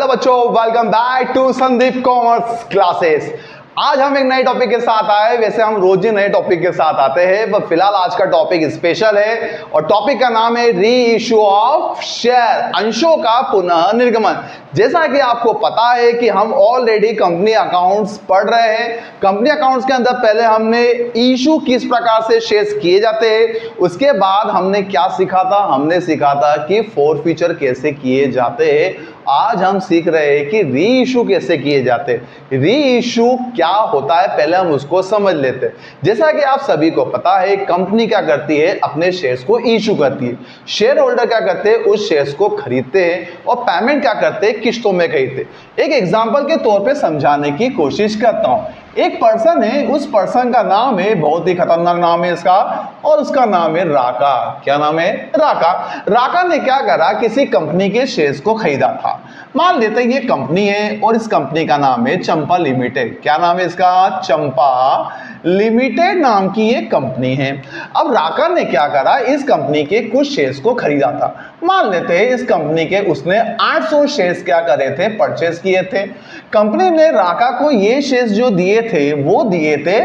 Hello बच्चों, welcome back to Sandeep commerce classes. आज हम एक नए टॉपिक के साथ आए। वैसे हम रोज ही नए टॉपिक के साथ आते हैं, पर फिलहाल आज का टॉपिक स्पेशल है और टॉपिक का नाम है री इशू ऑफ शेयर, अंशों का पुनः निर्गमन। जैसा कि आपको पता है कि हम ऑलरेडी कंपनी अकाउंट्स पढ़ रहे हैं। कंपनी अकाउंट्स के अंदर पहले हमने इशू किस प्रकार से शेयर्स किए जाते हैं, उसके बाद हमने क्या सीखा था, हमने सीखा था कि फोरफीचर कैसे किए जाते हैं। आज हम सीख रहे हैं कि री इशू कैसे किए जाते हैं। री इशू क्या होता है पहले हम उसको समझ लेते हैं। जैसा कि आप सभी को पता है, कंपनी क्या करती है, अपने शेयर्स को इशू करती है। शेयर होल्डर क्या करते हैं, उस शेयर्स को खरीदते हैं और पेमेंट क्या करते हैं, किस्तों में खरीदते। एक एग्जांपल के तौर पे समझाने की कोशिश करता हूं। एक पर्सन है, उस पर्सन का नाम है, बहुत ही खतरनाक नाम है इसका, और उसका नाम है राका। क्या नाम है? राका। राका ने क्या करा, किसी कंपनी के शेयर्स को खरीदा था। मान लेते हैं ये कंपनी है और इस कंपनी का नाम है चंपा लिमिटेड। क्या नाम है इसका? चंपा लिमिटेड नाम की ये कंपनी है। अब राका ने क्या करा, इस कंपनी के कुछ शेयर्स को खरीदा था। मान लेते हैं इस कंपनी के उसने 800 शेयर्स क्या करे थे, परचेस किए थे। कंपनी ने राका को ये शेयर्स जो दिए थे वो दिए थे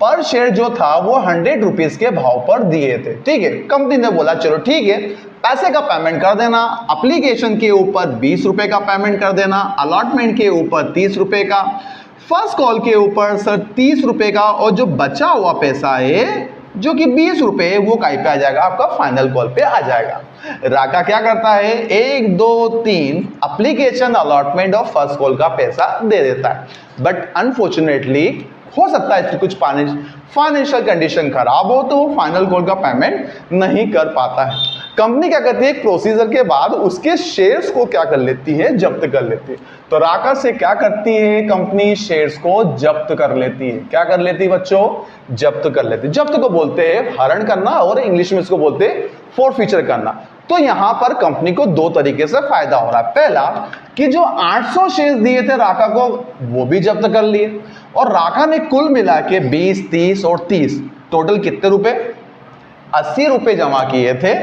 पर शेयर जो था वो 100 रुपीज के भाव पर दिए थे। ठीक है, कंपनी ने बोला चलो ठीक है, पैसे का पेमेंट कर देना। एप्लीकेशन के ऊपर 20 रुपए का पेमेंट कर देना, अलॉटमेंट के ऊपर 30 रुपए का, फर्स्ट कॉल के ऊपर सर 30 रुपए का, और जो बचा हुआ पैसा है जो कि 20 रुपए, वो कहीं पे आ जाएगा, आपका फाइनल कॉल पे आ जाएगा। राका क्या करता है, 1 2 3 एप्लीकेशन, अलॉटमेंट और फर्स्ट कॉल का पैसा दे देता है। बट अनफॉर्चुनेटली हो सकता है इसकी कुछ फाइनेंशियल कंडीशन खराब हो तो वो फाइनल कॉल का पेमेंट नहीं कर पाता है। कंपनी क्या करती है, एक प्रोसीजर के बाद उसके शेयर्स को क्या कर लेती है, जब्त कर लेती है। तो राका से क्या करती है कंपनी, शेयर्स को जब्त कर लेती है। क्या कर लेती है बच्चों? जब्त कर लेती है। जब्त को बोलते हैं हरण करना और इंग्लिश में इसको बोलते हैं फोरफीचर करना। तो यहां पर कंपनी को दो तरीके से फायदा हो रहा है। पहला कि जो 800 शेयर्स दिए थे राका को वो भी जब्त कर लिए, और राका ने कुल मिला के 20 30 और 30 टोटल कितने रुपए, 80 रुपए जमा किए थे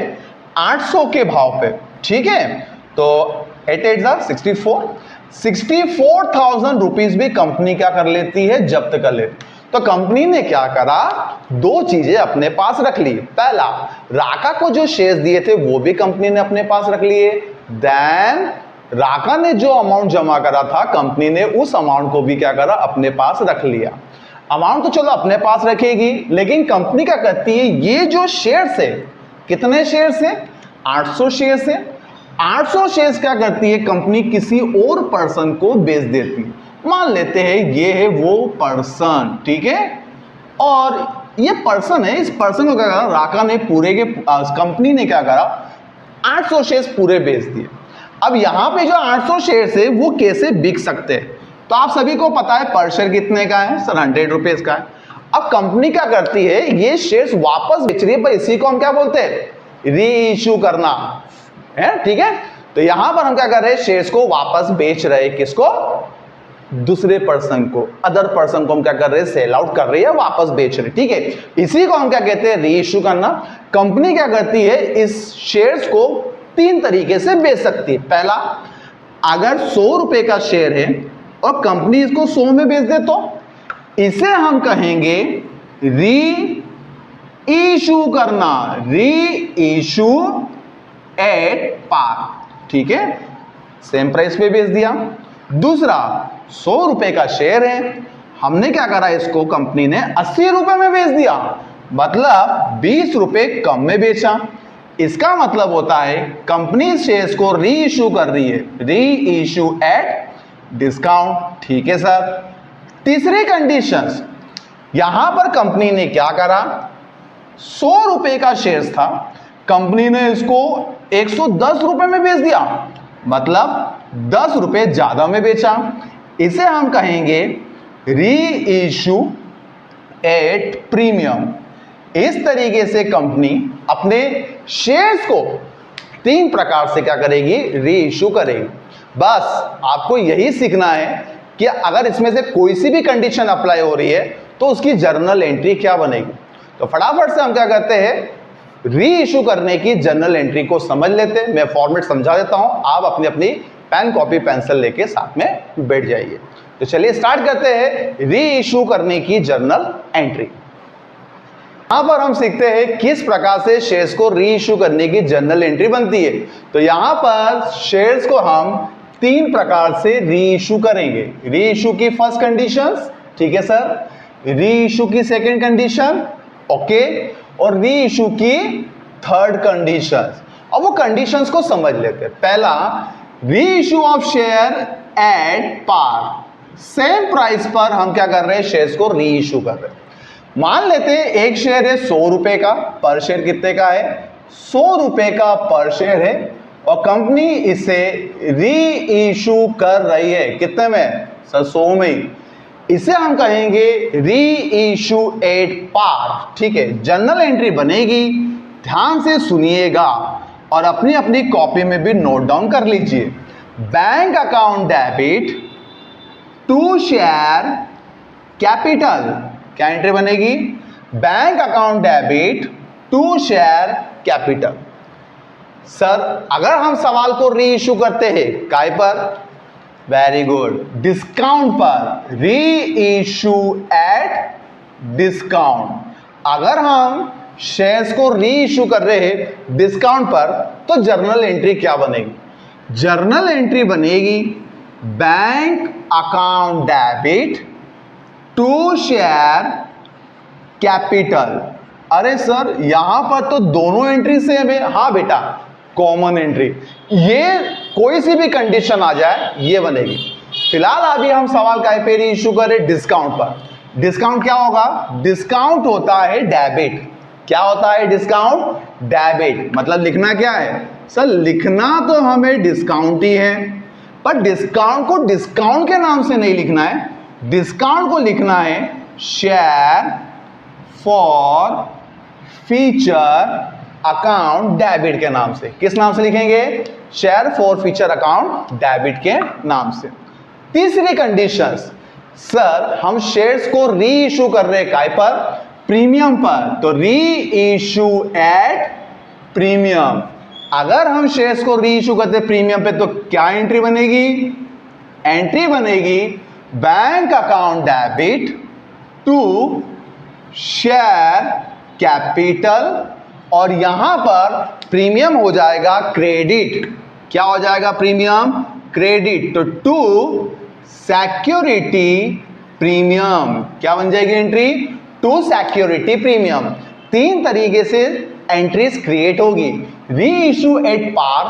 800 के भाव पे। ठीक है, तो 8 8 64,000 रुपीज भी कंपनी क्या कर लेती है, जब्त कर लेती। तो कंपनी ने क्या करा, दो चीजें अपने पास रख ली। पहला, राका को जो शेयर्स दिए थे वो भी कंपनी ने अपने पास रख लिए। देन राका ने जो अमाउंट जमा करा था कंपनी ने उस अमाउंट को भी क्या करा, अपने पास रख लिया। अमाउंट तो चलो अपने पास रखेगी, लेकिन कंपनी क्या करती है, ये जो शेयर्स है, कितने शेयर्स है, 800 शेयर्स है, 800 शेयर्स क्या करती है कंपनी, किसी और पर्सन को बेच देती है। मान लेते हैं ये है वो पर्सन, ठीक है, और ये पर्सन है, इस पर्सन को क्या करा, राका ने पूरे के कंपनी ने क्या करा, 800 शेयर्स पूरे बेच दिए। अब यहां पे जो 800 शेयर्स है वो कैसे बिक सकते हैं, तो आप सभी को पता है पर शेयर कितने का है सर, 100 रुपीज का है। अब कंपनी क्या करती है, ये शेयर्स वापस बेच रही है, पर इसी को हम क्या बोलते हैं, री इशू करना है। ठीक है, तो यहां पर हम क्या कर रहे हैं, शेयर्स को वापस बेच रहे हैं, किसको, दूसरे पर्सन को, अदर पर्सन को हम क्या कर रहे हैं, सेल आउट कर रहे हैं, वापस बेच रहे हैं। ठीक है, इसी को हम क्या कहते हैं, री इशू करना। कंपनी क्या करती है, इस शेयर्स को 3 तरीके से बेच सकती है। पहला, अगर 100 रुपए का शेयर है और कंपनी इसको 100 में बेच दे तो इसे हम कहेंगे री इशू करना, री इशू एट पार। ठीक है, सेम प्राइस पे बेच दिया। दूसरा, 100 रुपए का शेयर है, हमने क्या करा, इसको कंपनी ने 80 रुपए में बेच दिया, मतलब 20 रुपए कम में बेचा। इसका मतलब होता है कंपनी शेयर्स को री इशू कर रही है, री इशू एट डिस्काउंट। ठीक है सर। तीसरी कंडीशंस, यहां पर कंपनी ने क्या करा, 100 रुपए का शेयर्स था, कंपनी ने इसको 110 रुपए में बेच दिया, मतलब 10 रुपए ज्यादा में बेचा। इसे हम कहेंगे री इशू एट प्रीमियम। इस तरीके से कंपनी अपने शेयर्स को 3 प्रकार से क्या करेगी, री इशू करेगी। बस आपको यही सीखना है कि अगर इसमें से कोई सी भी कंडीशन अप्लाई हो रही है तो उसकी जर्नल एंट्री क्या बनेगी। तो फटाफट से हम क्या करते हैं, री इशू करने की जर्नल एंट्री को समझ लेते हैं। मैं फॉर्मेट समझा देता हूं, आप अपनी अपनी पेन कॉपी पेंसिल लेके साथ में बैठ जाइए। तो चलिए स्टार्ट करते हैं री इशू करने की जर्नल एंट्री। यहां पर हम सीखते हैं किस प्रकार से शेयर्स को री इशू करने की जर्नल एंट्री बनती है। तो यहां पर शेयर्स को हम 3 प्रकार से री इशू करेंगे। री इशू की फर्स्ट कंडीशंस, ठीक है सर, री इशू की सेकंड कंडीशन, ओके, और री इशू की थर्ड कंडीशंस। अब वो कंडीशंस को समझ लेते हैं। पहला, reissue of share at par, same price पर हम क्या कर रहे हैं, शेयर्स को री इशू कर रहे हैं। मान लेते हैं एक शेयर है 100 रुपए का, पर शेयर कितने का है, 100 रुपए का पर शेयर है, और कंपनी इसे री इशू कर रही है कितने में सर, 100 में ही। इसे हम कहेंगे री इशू एट पार, ठीक है। जर्नल एंट्री बनेगी, ध्यान से सुनिएगा और अपनी अपनी कॉपी में भी नोट डाउन कर लीजिए। Bank account debit to share capital, क्या एंट्री बनेगी, bank account debit to share capital. Sir अगर हम सवाल को री इशू करते हैं काय पर, वेरी गुड, डिस्काउंट पर, री इशू एट डिस्काउंट। अगर हम शेयर्स को री इशू कर रहे हैं डिस्काउंट पर, तो जर्नल एंट्री क्या बनेगी, जर्नल एंट्री बनेगी bank account debit to share capital. अरे सर यहां पर तो दोनों एंट्री सेम है, हाँ बेटा, कॉमन एंट्री, ये कोई सी भी कंडीशन आ जाए ये बनेगी। फिलहाल अभी हम सवाल काय पे री इशू करें, डिस्काउंट पर। डिस्काउंट क्या होगा, डिस्काउंट होता है डेबिट। क्या होता है, डिस्काउंट डेबिट। मतलब लिखना क्या है सर, लिखना तो हमें डिस्काउंट ही है, पर डिस्काउंट को डिस्काउंट के नाम से नहीं लिखना है, डिस्काउंट को लिखना है share forfeiture account debit के नाम से। किस नाम से लिखेंगे, share forfeiture account debit के नाम से। तीसरी कंडीशन, सर हम शेयर्स को री इशू कर रहे हैं काय पर, प्रीमियम पर, तो री इशू एट प्रीमियम। अगर हम शेयर्स को री इशू करते प्रीमियम पे, तो क्या एंट्री बनेगी, एंट्री बनेगी bank account debit to share capital, और यहां पर प्रीमियम हो जाएगा क्रेडिट। क्या हो जाएगा, प्रीमियम क्रेडिट, तो टू सिक्योरिटी प्रीमियम। क्या बन जाएगी एंट्री, टू सिक्योरिटी प्रीमियम। 3 तरीके से एंट्रीज क्रिएट होगी, री issue at par,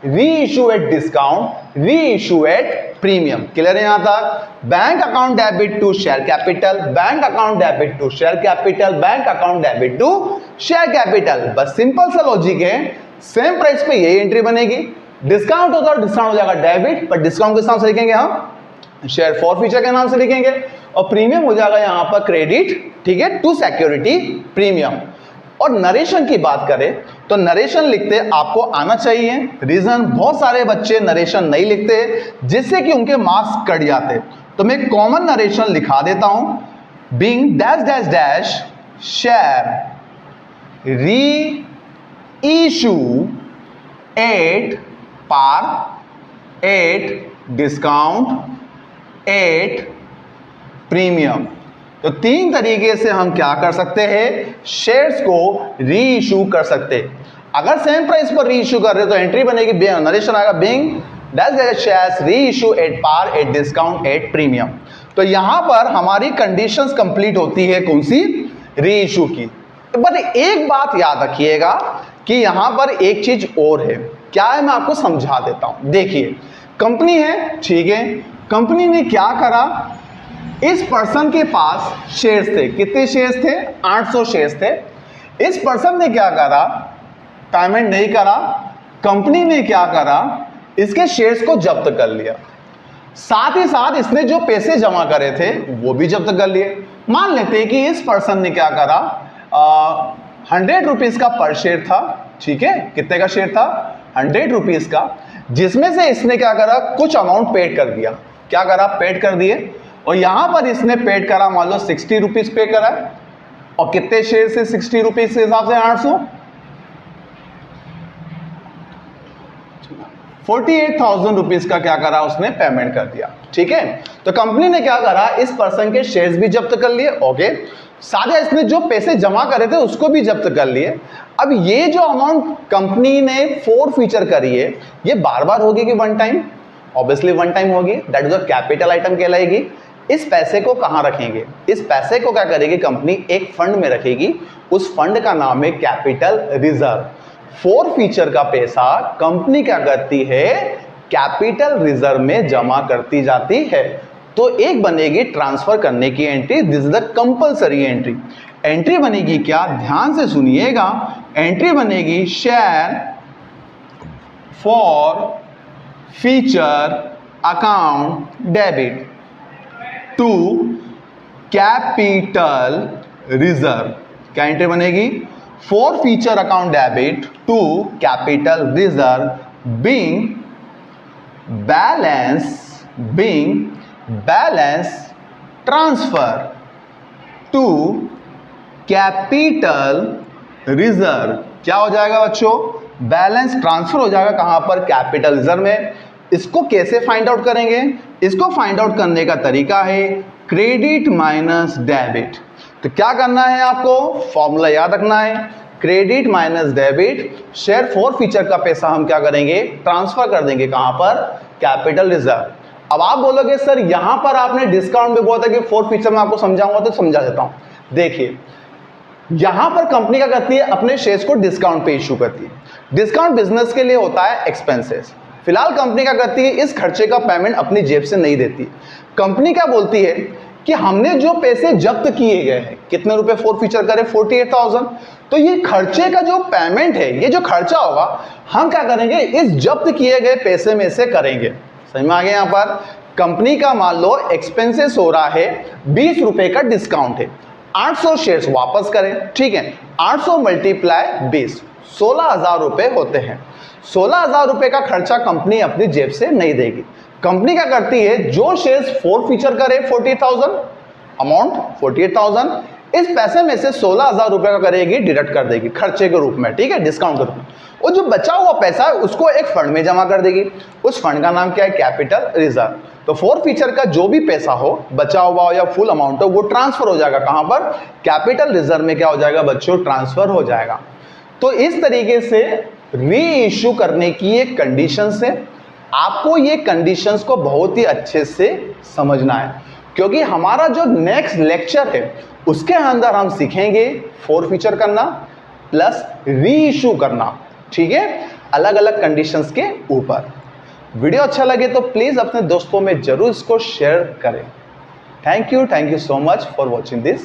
reissue at discount, reissue at premium. Clear है यहां तक, bank account debit to share capital, bank account debit to share capital, bank account debit to share capital. बस simple सा logic है, same price पे यही entry बनेगी। Discount होता है, डिस्काउंट हो जाएगा डेबिट, पर डिस्काउंट किस नाम से लिखेंगे हम, शेयर फॉर फीचर के नाम से लिखेंगे, और प्रीमियम हो जाएगा यहां पर क्रेडिट, ठीक है, टू सिक्योरिटी प्रीमियम। और नरेशन की बात करें तो नरेशन लिखते आपको आना चाहिए। रीजन, बहुत सारे बच्चे नरेशन नहीं लिखते जिससे कि उनके मार्क्स कट जाते। तो मैं कॉमन नरेशन लिखा देता हूं, being dash dash dash share reissue at par at discount at premium. तो 3 तरीके से हम क्या कर सकते हैं, शेयर्स को री इशू कर सकते। अगर सेम प्राइस पर री इशू कर रहे हो तो एंट्री बनेगी, नरेशन आएगा being dash dash shares reissue at par at discount at premium. तो यहां पर हमारी कंडीशंस कंप्लीट होती है कौन सी, री इशू की। बट एक बात याद रखिएगा कि यहां पर एक चीज और है, क्या है मैं आपको समझा देता हूं। देखिए कंपनी है, ठीक है, कंपनी ने क्या करा, इस पर्सन के पास शेयर्स थे, कितने शेयर्स थे, 800 शेयर्स थे। इस पर्सन ने क्या करा, पेमेंट नहीं करा, कंपनी ने क्या करा, इसके शेयर्स को जब्त कर लिया, साथ ही साथ इसने जो पैसे जमा करे थे वो भी जब्त कर लिए। मान लेते हैं कि इस पर्सन ने क्या करा, 100 रुपीज का पर शेयर था, ठीक है, कितने का शेयर था, 100 रुपीज का, जिसमें से इसने क्या करा, कुछ अमाउंट पेड कर दिया। क्या करा, पेड कर दिए, और यहां पर इसने पेड करा, मान लो 60 रुपीज पे करा, और कितने शेयर से 60 रुपीज के हिसाब से 800, 48,000 रुपीज का क्या करा उसने पेमेंट कर दिया। ठीक है, तो कंपनी ने क्या करा, इस पर्सन के शेयर्स भी जब्त कर लिए। ओके, साथ इसने जो पैसे जमा करे थे उसको भी जब्त कर लिए। अब ये जो अमाउंट कंपनी ने फोर फीचर करी है, ये बार बार होगी कि one time? Obviously one time होगी, that is a capital item कहलाएगी। इस पैसे को कहां रखेंगे? इस पैसे को क्या करेगी कंपनी? एक फंड में रखेगी। उस फंड का नाम है कैपिटल रिजर्व। फोर फीचर का पैसा कंपनी क्या करती है? कैपिटल रिजर्व में जमा करती जाती है। तो एक बनेगी ट्रांसफर करने की entry, this is the compulsory entry. Entry बनेगी क्या? ध्यान से सुनिएगा, एंट्री बनेगी share forfeiture account debit to capital reserve. क्या एंट्री बनेगी? Forfeiture account debit to capital reserve being balance transfer to capital reserve. क्या हो जाएगा बच्चों? बैलेंस ट्रांसफर हो जाएगा कहां पर? कैपिटल रिजर्व में। इसको कैसे फाइंड आउट करेंगे? इसको फाइंड आउट करने का तरीका है क्रेडिट माइनस डेबिट। तो क्या करना है आपको? फॉर्मूला याद रखना है, credit minus debit. Share for feature का पैसा हम क्या करेंगे? ट्रांसफर कर देंगे कहां पर? Capital reserve. अब आप बोलोगे सर यहां पर आपने डिस्काउंट में बोला था कि फोर फीचर में आपको समझाऊंगा, तो समझा देता हूं। देखिए यहां पर कंपनी क्या करती है? अपने शेयर्स को डिस्काउंट पे इशू करती है। डिस्काउंट बिजनेस के लिए होता है एक्सपेंसेस। फिलहाल कंपनी क्या करती है? इस खर्चे का पेमेंट अपनी जेब से नहीं देती। कंपनी क्या बोलती है कि हमने जो पैसे जब्त किए गए हैं, कितने रुपए फोर फीचर करे? 48,000। तो ये खर्चे का जो पेमेंट है, ये जो खर्चा होगा, हम क्या करेंगे? इस जब्त किए गए पैसे में से करेंगे। समझ में आ गया? यहां पर कंपनी का मान लो एक्सपेंसेस हो रहा है 20 रुपए का डिस्काउंट है, 800 शेयर्स वापस करें। ठीक है, 800 मल्टीप्लाई 20, 16,000 रुपए होते हैं। 16,000 रुपए का खर्चा कंपनी अपनी जेब से नहीं देगी। कंपनी क्या करती है? जो शेयर्स फोर फीचर करे 48,000 अमाउंट 48,000, इस पैसे में से 16,000 रुपए का करेगी, डिडक्ट कर देगी खर्चे के रूप में। ठीक है, डिस्काउंट के रूप में। और जो बचा हुआ पैसा है उसको एक फंड में जमा कर देगी। उस फंड का नाम क्या है? Capital reserve. तो फोर फीचर का जो भी पैसा हो, बचा हुआ हो या फुल अमाउंट हो, वो ट्रांसफर हो जाएगा कहां पर? कैपिटल रिजर्व में। क्या हो जाएगा बच्चों? ट्रांसफर हो जाएगा। तो इस तरीके से री इश्यू करने की एक कंडीशंस है। आपको ये कंडीशंस को बहुत ही अच्छे से समझना है, क्योंकि हमारा जो नेक्स्ट लेक्चर है उसके अंदर हम सीखेंगे फोर फीचर करना प्लस री इश्यू करना। ठीक है, अलग अलग कंडीशंस के ऊपर। वीडियो अच्छा लगे तो प्लीज अपने दोस्तों में जरूर इसको शेयर करें। Thank you so much for watching this.